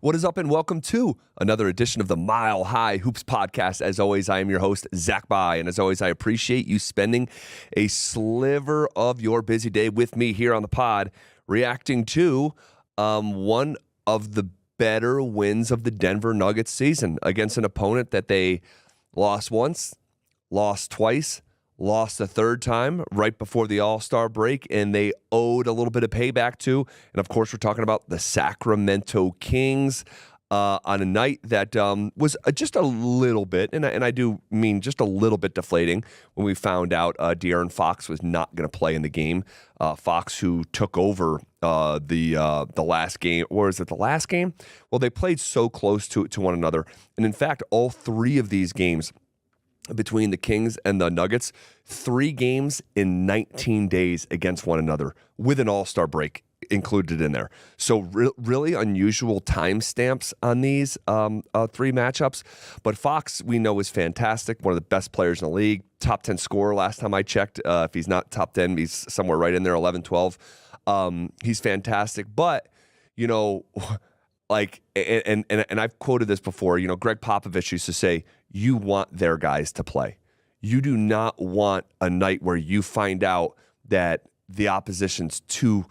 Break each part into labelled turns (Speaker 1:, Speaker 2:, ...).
Speaker 1: What is up, and welcome to another edition of the Mile High Hoops podcast. As always, I am your host, Zach Bai, and as always, I appreciate you spending a sliver of your busy day with me here on the pod, reacting to one of the better wins of the Denver Nuggets season against an opponent that they lost once, lost twice, lost a third time right before the All-Star break, and they owed a little bit of payback to. And, of course, we're talking about the Sacramento Kings on a night that was just a little bit, and I do mean just a little bit deflating when we found out De'Aaron Fox was not going to play in the game. Fox, who took over the last game, or is it the last game? Well, they played so close to one another. And, in fact, all three of these games between the Kings and the Nuggets, 3 games in 19 days against one another with an all-star break included in there. So really unusual timestamps on these 3 matchups. But Fox, we know, is fantastic, one of the best players in the league, top 10 scorer last time I checked. If he's not top 10, he's somewhere right in there, 11, 12. He's fantastic. But, you know, like, and I've quoted this before, you know, Greg Popovich used to say, you want their guys to play. You do not want a night where you find out that the opposition's 2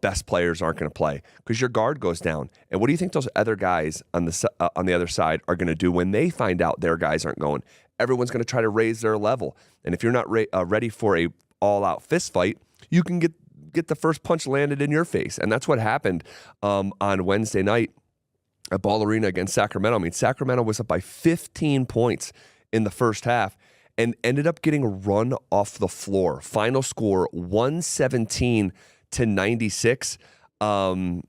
Speaker 1: best players aren't going to play because your guard goes down. And what do you think those other guys on the other side are going to do when they find out their guys aren't going? Everyone's going to try to raise their level. And if you're not ready for a all-out fist fight, you can get the first punch landed in your face. And that's what happened on Wednesday night at Ball Arena against Sacramento. I mean, Sacramento was up by 15 points in the first half and ended up getting run off the floor. Final score, 117-96. And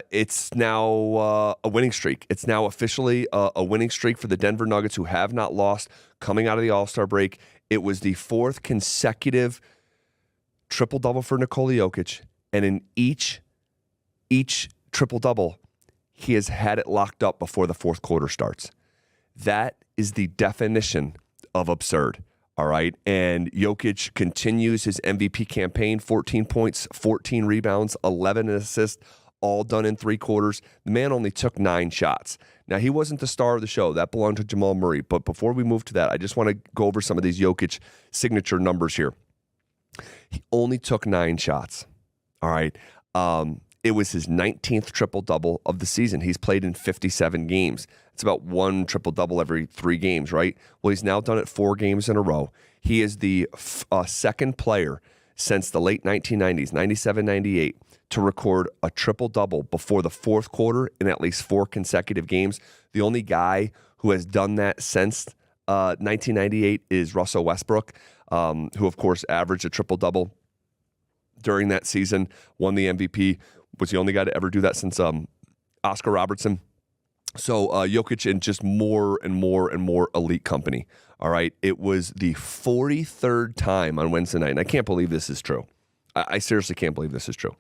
Speaker 1: it's now a winning streak. It's now officially a winning streak for the Denver Nuggets, who have not lost coming out of the All-Star break. It was the 4th consecutive triple-double for Nikola Jokic. And in each triple-double, he has had it locked up before the 4th quarter starts. That is the definition of absurd, all right? And Jokic continues his MVP campaign, 14 points, 14 rebounds, 11 assists, all done in 3 quarters. The man only took 9 shots. Now, he wasn't the star of the show. That belonged to Jamal Murray. But before we move to that, I just want to go over some of these Jokic signature numbers here. He only took 9 shots, all right? It was his 19th triple-double of the season. He's played in 57 games. It's about 1 triple-double every 3 games, right? Well, he's now done it 4 games in a row. He is the second player since the late 1990s, 97, 98, to record a triple-double before the 4th quarter in at least 4 consecutive games. The only guy who has done that since 1998 is Russell Westbrook, who, of course, averaged a triple-double during that season, won the MVP, was the only guy to ever do that since Oscar Robertson. So Jokic in just more and more and more elite company. All right. It was the 43rd time on Wednesday night, and I can't believe this is true. I seriously can't believe this is true.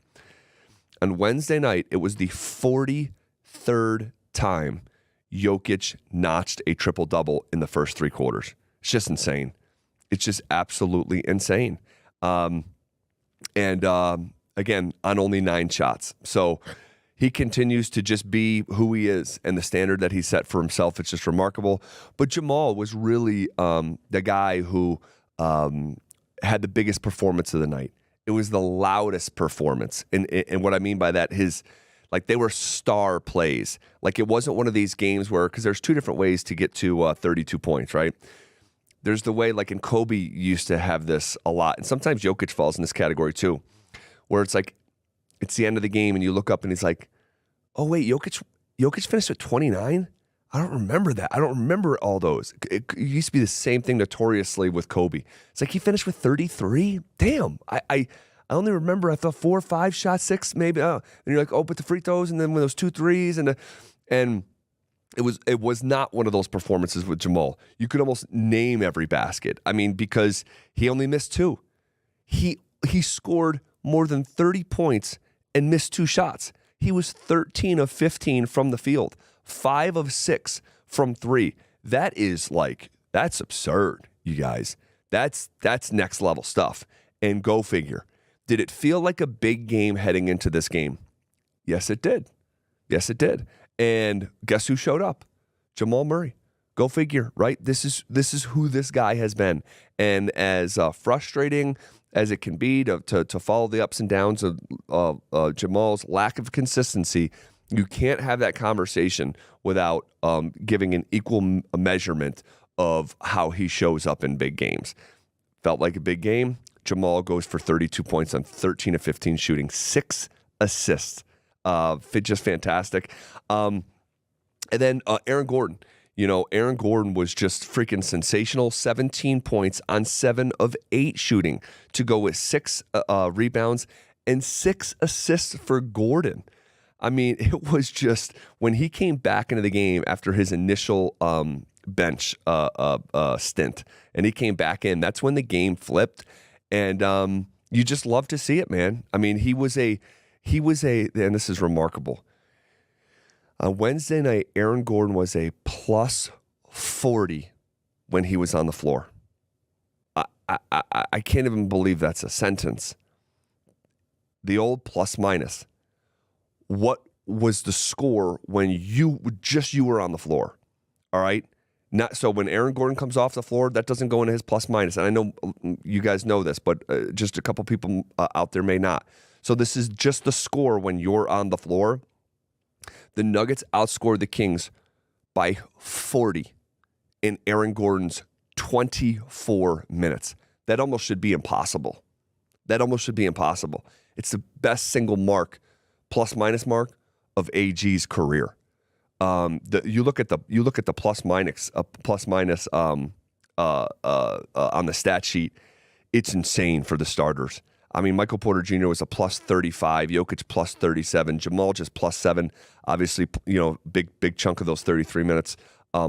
Speaker 1: On Wednesday night, it was the 43rd time Jokic notched a triple-double in the first 3 quarters. It's just insane. It's just absolutely insane. Again, on only 9 shots. So he continues to just be who he is, and the standard that he set for himself, it's just remarkable. But Jamal was really the guy who had the biggest performance of the night. It was the loudest performance. And what I mean by that is, like, they were star plays. Like, it wasn't one of these games where, because there's 2 different ways to get to 32 points, right? There's the way, like, and Kobe used to have this a lot, and sometimes Jokic falls in this category too, where it's like, it's the end of the game and you look up and he's like, oh, wait, Jokic finished with 29? I don't remember that. I don't remember all those. It used to be the same thing notoriously with Kobe. It's like, he finished with 33? Damn. I only remember, I thought 4 or 5 shots, 6 maybe. And you're like, oh, but the free throws, and then with those 2 threes, and it was not one of those performances with Jamal. You could almost name every basket. I mean, because he only missed 2. He scored more than 30 points and missed 2 shots. He was 13 of 15 from the field, 5 of 6 from 3. That's absurd, you guys. That's next level stuff. And go figure. Did it feel like a big game heading into this game? Yes, it did. Yes, it did. And guess who showed up? Jamal Murray. Go figure, right? This is who this guy has been. And as frustrating as it can be to follow the ups and downs of Jamal's lack of consistency, you can't have that conversation without giving an equal measurement of how he shows up in big games. Felt like a big game. Jamal goes for 32 points on 13 of 15 shooting, 6 assists. Just fantastic. And then Aaron Gordon. Aaron Gordon was just freaking sensational. 17 points on 7 of 8 shooting to go with 6 rebounds and 6 assists for Gordon. I mean, it was just when he came back into the game after his initial bench stint and he came back in, that's when the game flipped. And you just love to see it, man. I mean, he was a, and this is remarkable. On Wednesday night, Aaron Gordon was a plus 40 when he was on the floor. I can't even believe that's a sentence. The old plus minus. What was the score when you were on the floor? All right? Not so when Aaron Gordon comes off the floor, that doesn't go into his plus minus. And I know you guys know this, but just a couple people out there may not. So this is just the score when you're on the floor. The Nuggets outscored the Kings by 40 in Aaron Gordon's 24 minutes. That almost should be impossible. It's the best single mark, plus minus mark of AG's career. You look at the plus minus on the stat sheet. It's insane for the starters. I mean, Michael Porter Jr. was a plus 35, Jokic plus 37, Jamal just plus 7. Obviously, big chunk of those 33 minutes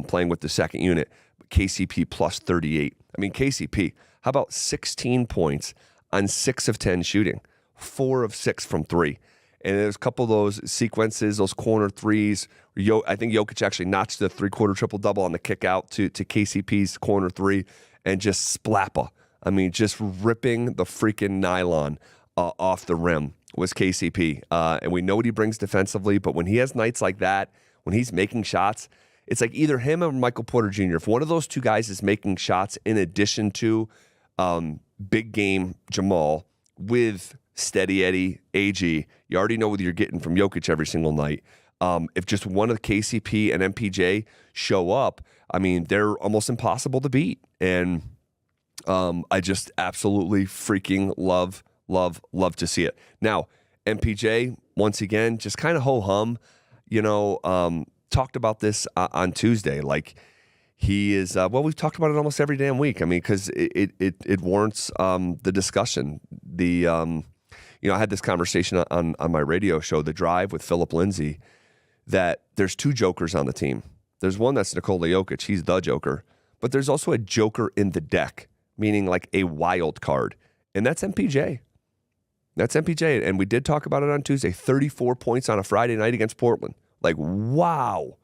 Speaker 1: playing with the second unit. KCP plus 38. I mean, KCP, how about 16 points on 6 of 10 shooting, 4 of 6 from 3. And there's a couple of those sequences, those corner threes. I think Jokic actually notched the 3-quarter triple-double on the kick out to KCP's corner 3 and just splappa. I mean, just ripping the freaking nylon off the rim was KCP. And we know what he brings defensively, but when he has nights like that, when he's making shots, it's like either him or Michael Porter Jr. If one of those two guys is making shots in addition to big game Jamal with steady Eddie AG, you already know what you're getting from Jokic every single night. If just one of KCP and MPJ show up, I mean, they're almost impossible to beat. And I just absolutely freaking love to see it. Now, MPJ, once again, just kind of ho-hum, talked about this on Tuesday. Like, he is, we've talked about it almost every damn week. I mean, because it warrants the discussion. I had this conversation on my radio show, The Drive, with Philip Lindsay, that there's 2 jokers on the team. There's one that's Nikola Jokic. He's the joker. But there's also a joker in the deck, meaning like a wild card. And that's MPJ. And we did talk about it on Tuesday. 34 points on a Friday night against Portland. Like, wow.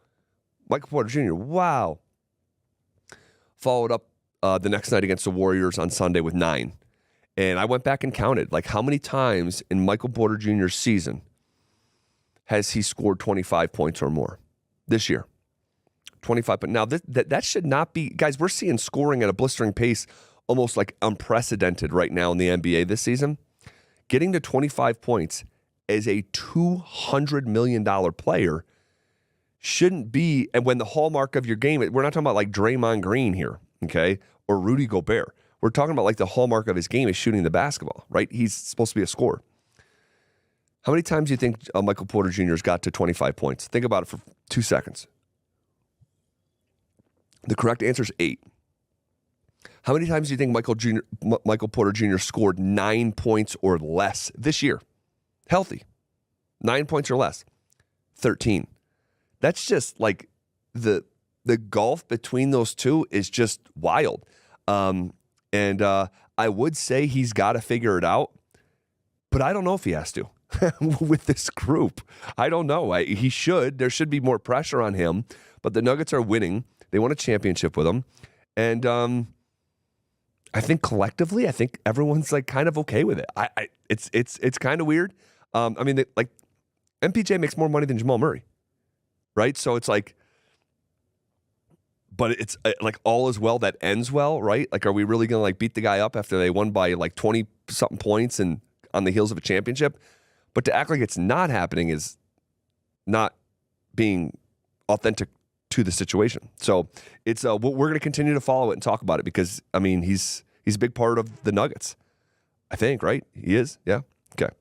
Speaker 1: Michael Porter Jr., wow. Followed up the next night against the Warriors on Sunday with 9. And I went back and counted, like, how many times in Michael Porter Jr.'s season has he scored 25 points or more this year? 25. But now that should not be, guys, we're seeing scoring at a blistering pace, almost like unprecedented right now in the NBA this season. Getting to 25 points as a $200 million player shouldn't be, and when the hallmark of your game, we're not talking about like Draymond Green here, okay, or Rudy Gobert. We're talking about like the hallmark of his game is shooting the basketball, right? He's supposed to be a scorer. How many times do you think Michael Porter Jr. has got to 25 points? Think about it for 2 seconds. The correct answer is 8. How many times do you think Michael Porter Jr. scored 9 points or less this year? Healthy. 9 points or less. 13. That's just like the gulf between those two is just wild. And I would say he's got to figure it out, but I don't know if he has to with this group. I don't know. He should. There should be more pressure on him, but the Nuggets are winning. They won a championship with him. And I think collectively, everyone's like kind of okay with it. It's kind of weird. I mean, MPJ makes more money than Jamal Murray, right? So it's like, but it's like all is well that ends well, right? Like, are we really going to like beat the guy up after they won by like 20 something points and on the heels of a championship? But to act like it's not happening is not being authentic to the situation. So it's we're going to continue to follow it and talk about it because I mean he's a big part of the Nuggets. I think, right? He is. Yeah. Okay.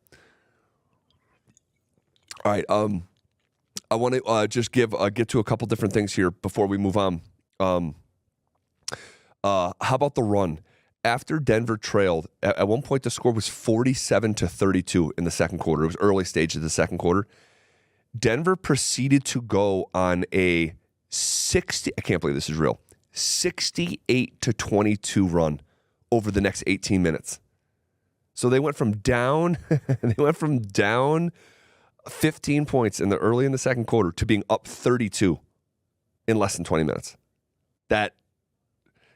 Speaker 1: All right. I want to just get to a couple different things here before we move on. How about the run? After Denver trailed, at one point the score was 47-32 in the second quarter. It was early stage of the second quarter. Denver proceeded to go on a 60, I can't believe this is real, 68-22 run over the next 18 minutes. So they went from down 15 points early in the second quarter to being up 32 in less than 20 minutes. That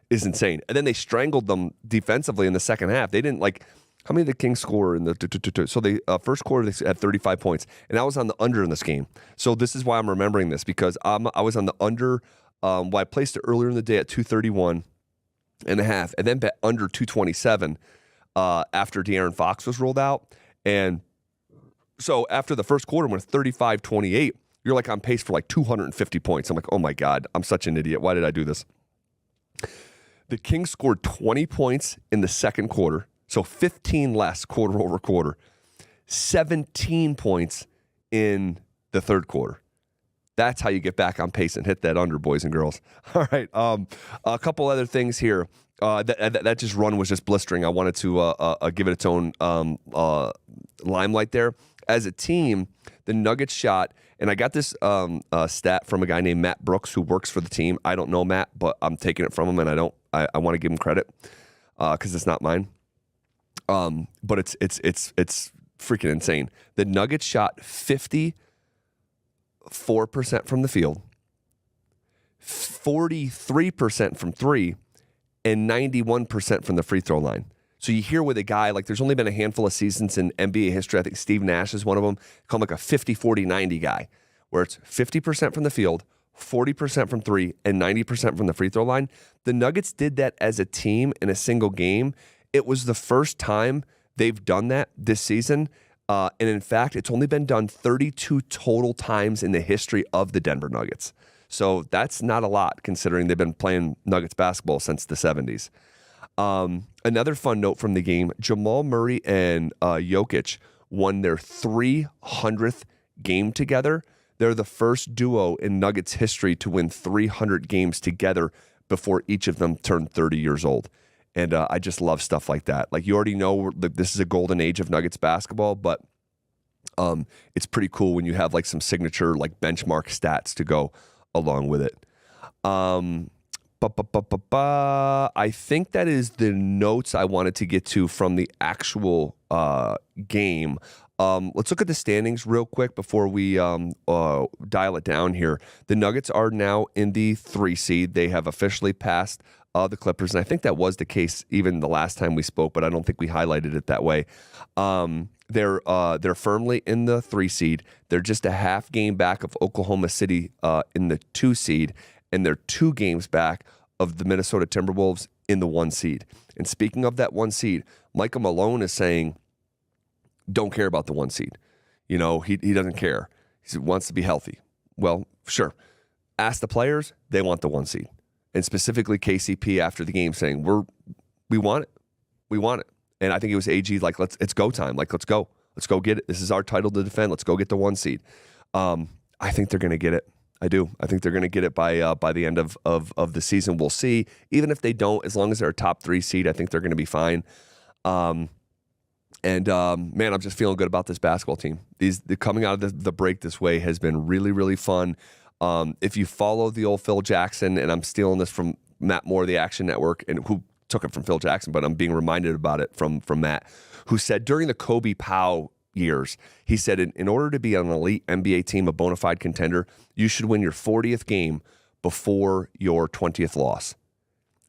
Speaker 1: is insane. And then they strangled them defensively in the second half. They didn't like, how many did the Kings score in the, so they first quarter they had 35 points. And I was on the under in this game. So this is why I'm remembering this because I was on the under, I placed it earlier in the day at 231 and a half and then bet under 227 after De'Aaron Fox was rolled out. And so after the first quarter when it's 35-28, you're like on pace for like 250 points. I'm like, oh my God, I'm such an idiot. Why did I do this? The Kings scored 20 points in the second quarter, so 15 less quarter over quarter, 17 points in the third quarter. That's how you get back on pace and hit that under, boys and girls. All right, a couple other things here. That just run was just blistering. I wanted to give it its own limelight there. As a team, the Nuggets shot, and I got this stat from a guy named Matt Brooks who works for the team. I don't know Matt, but I'm taking it from him, and I want to give him credit because it's not mine. But it's freaking insane. The Nuggets shot 54% from the field, 43% from three, and 91% from the free throw line. So you hear with a guy, like there's only been a handful of seasons in NBA history. I think Steve Nash is one of them. Call him like a 50-40-90 guy, where it's 50% from the field, 40% from three, and 90% from the free throw line. The Nuggets did that as a team in a single game. It was the first time they've done that this season. And in fact, it's only been done 32 total times in the history of the Denver Nuggets. So that's not a lot considering they've been playing Nuggets basketball since the 70s. Another fun note from the game, Jamal Murray and Jokic won their 300th game together. They're the first duo in Nuggets history to win 300 games together before each of them turned 30 years old. And I just love stuff like that. Like you already know this is a golden age of Nuggets basketball, but it's pretty cool when you have like some signature like benchmark stats to go along with it. I think that is the notes I wanted to get to from the actual game. Let's look at the standings real quick before we dial it down here. The Nuggets are now in the 3 seed. They have officially passed the Clippers, and I think that was the case even the last time we spoke, but I don't think we highlighted it that way. They're firmly in the 3 seed. They're just a half game back of Oklahoma City in the 2 seed, and they're 2 games back of the Minnesota Timberwolves in the 1 seed. And speaking of that 1 seed, Michael Malone is saying, don't care about the 1 seed. You know, he doesn't care. He wants to be healthy. Well, sure. Ask the players, they want the 1 seed. And specifically KCP after the game saying, we want it. We want it. And I think it was AG like, it's go time. Like, let's go. Let's go get it. This is our title to defend. Let's go get the 1 seed. I think they're going to get it. I do. I think they're going to get it by the end of the season. We'll see. Even if they don't, as long as they're a top 3 seed, I think they're going to be fine. Man, I'm just feeling good about this basketball team. Coming out of the break this way has been really, really fun. If you follow the old Phil Jackson, and I'm stealing this from Matt Moore, the Action Network, and who took it from Phil Jackson, but I'm being reminded about it from Matt, who said during the Kobe Powell years, he said in order to be an elite NBA team, a bona fide contender, you should win your 40th game before your 20th loss.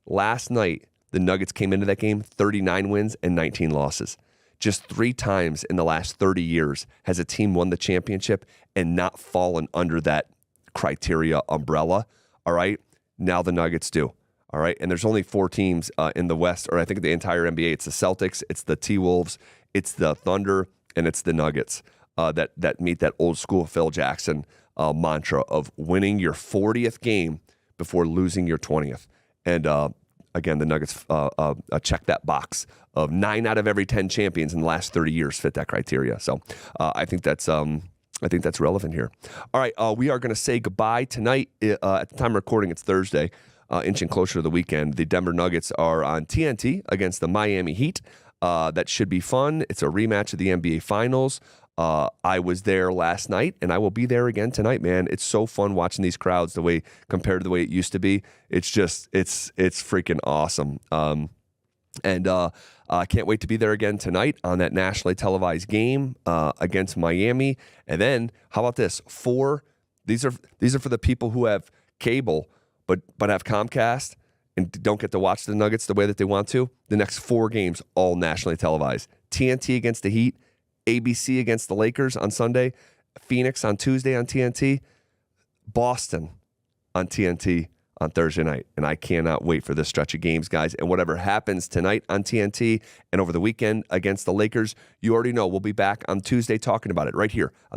Speaker 1: Last night, the Nuggets came into that game 39 wins and 19 losses. just 3 times in the last 30 years has a team won the championship and not fallen under that criteria umbrella. All right. Now the Nuggets do. All right. And there's only 4 teams in the West, or I think the entire NBA. It's the Celtics, it's the T-Wolves, it's the Thunder, and it's the Nuggets that meet that old school Phil Jackson mantra of winning your 40th game before losing your 20th. And again, the Nuggets check that box of 9 out of every 10 champions in the last 30 years fit that criteria. So I think that's relevant here. All right, we are going to say goodbye tonight. At the time of recording, it's Thursday, inching closer to the weekend. The Denver Nuggets are on TNT against the Miami Heat. That should be fun. It's a rematch of the NBA Finals. I was there last night, and I will be there again tonight, man. It's so fun watching these crowds compared to the way it used to be. It's just, it's freaking awesome. I can't wait to be there again tonight on that nationally televised game against Miami. And then, how about this? These are for the people who have cable but have Comcast and don't get to watch the Nuggets the way that they want to. The next 4 games, all nationally televised. TNT against the Heat, ABC against the Lakers on Sunday, Phoenix on Tuesday on TNT, Boston on TNT on Thursday night. And I cannot wait for this stretch of games, guys. And whatever happens tonight on TNT and over the weekend against the Lakers, you already know we'll be back on Tuesday talking about it right here on the